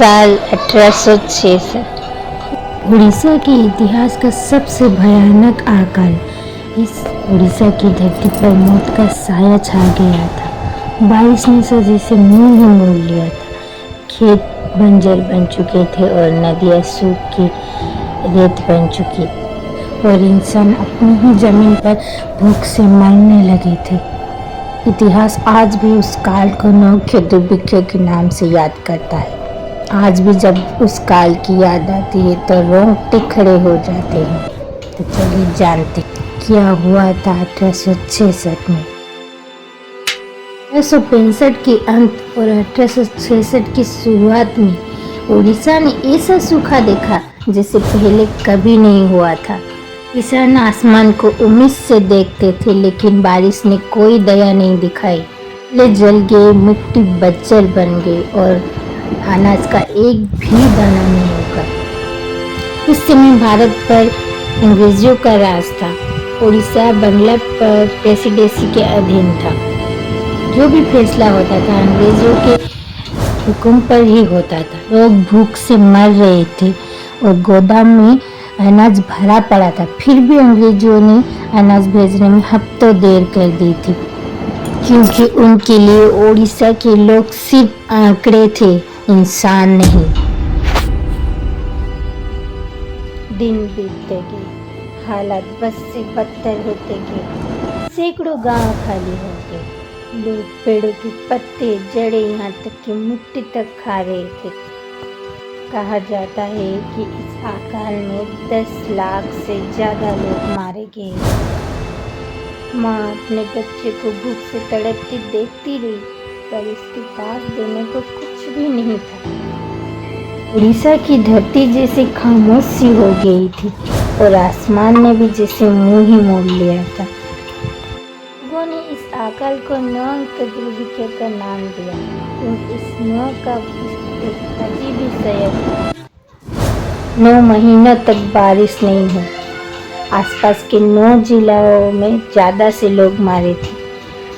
साल 1866। उड़ीसा के इतिहास का सबसे भयानक अकाल। इस उड़ीसा की धरती पर मौत का साया छा गया था। बारिश ने तो जैसे मुंह ही मोड़ लिया था। खेत बंजर बन चुके थे और नदियाँ सूख के रेत बन चुकी और इंसान अपनी ही जमीन पर भूख से मरने लगे थे। इतिहास आज भी उस काल को नौखे दुर्भिक्ष के नाम से याद करता है। आज भी जब उस काल की याद आती है तो रोंगटे खड़े हो जाते हैं। तो चलिए जानते क्या हुआ था 1866 में। 1865 के अंत और 1866 की शुरुआत में उड़ीसा ने ऐसा सूखा देखा जैसे पहले कभी नहीं हुआ था। किसान आसमान को उम्मीद से देखते थे, लेकिन बारिश ने कोई दया नहीं दिखाई। ले जल गए, मिट्टी बंजर बन गई और अनाज का एक भी दाना नहीं उगा। उस समय भारत पर अंग्रेजों का राज था। उड़ीसा बंगला पर प्रेसिडेंसी के अधीन था। जो भी फैसला होता था अंग्रेजों के हुक्म पर ही होता था। लोग भूख से मर रहे थे और गोदाम में अनाज भरा पड़ा था, फिर भी अंग्रेजों ने अनाज भेजने में हफ्तों देर कर दी थी, क्योंकि उनके लिए उड़ीसा के लोग सिर्फ आंकड़े थे, इंसान नहीं। दिन बीतते गए, हालात बस से बदतर होते गए। सैकड़ों गांव खाली हो गए। लोग पेड़ों के पत्ते, जड़े, यहाँ तक कि मिट्टी तक खा रहे थे। कहा जाता है कि इस अकाल में 10 लाख से ज्यादा लोग मारे गए। माँ अपने बच्चे को भूख से तड़पती देखती रही, पर उसके पास देने को कुछ भी नहीं था। उड़ीसा की धरती जैसे खामोश सी हो गई थी और आसमान ने भी जैसे मुंह ही मोड़ लिया था। लोगों ने इस अकाल को नौ दुर्भिक्ष का नाम दिया, क्योंकि इस नौ का एक अजीब ही सयब। 9 महीनों तक बारिश नहीं हुई। आसपास के 9 जिलों में ज़्यादा से लोग मारे थे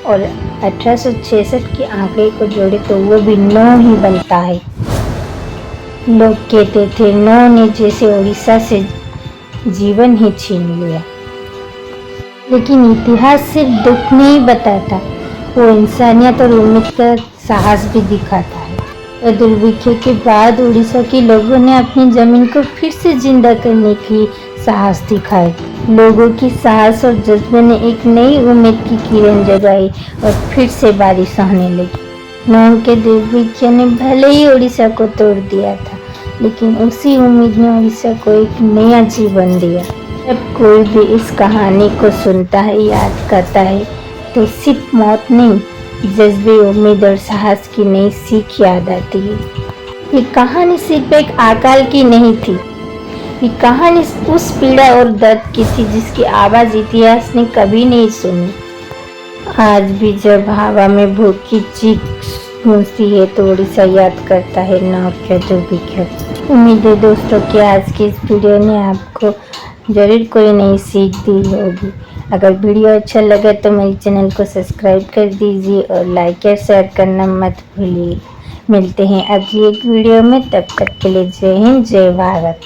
और 1866 के आंकड़े को जोड़े तो वो भी 9 ही बनता है। लोग कहते थे 9 ने जैसे उड़ीसा से जीवन ही छीन लिया। लेकिन इतिहास सिर्फ दुख नहीं बताता, वो इंसानियत और उम्मीद का साहस भी दिखाता है। और दुर्भिक्ष के बाद उड़ीसा के लोगों ने अपनी जमीन को फिर से जिंदा करने की साहस दिखाए। लोगों की साहस और जज्बे ने एक नई उम्मीद की किरण जगाई और फिर से बारिश होने लगी। नौ के दुर्भिक्ष ने भले ही उड़ीसा को तोड़ दिया था, लेकिन उसी उम्मीद ने उड़ीसा को एक नया जीवन दिया। जब कोई भी इस कहानी को सुनता है, याद करता है, तो सिर्फ मौत नहीं, जज्बे, उम्मीद और साहस की नई सीख याद आती है। ये कहानी सिर्फ एक अकाल की नहीं थी, ये कहानी उस पीड़ा और दर्द की थी जिसकी आवाज़ इतिहास ने कभी नहीं सुनी। आज भी जब हवा में भूख की चीख गूंजती है तो उड़ीसा याद करता है नौखे दुर्भिक्ष। उम्मीद है दोस्तों कि आज की इस वीडियो ने आपको जरूर कोई नई सीख दी होगी। अगर वीडियो अच्छा लगा तो मेरे चैनल को सब्सक्राइब कर दीजिए और लाइक और शेयर करना मत भूलिए। मिलते हैं अगली एक वीडियो में, तब तक के लिए जय हिंद, जय भारत।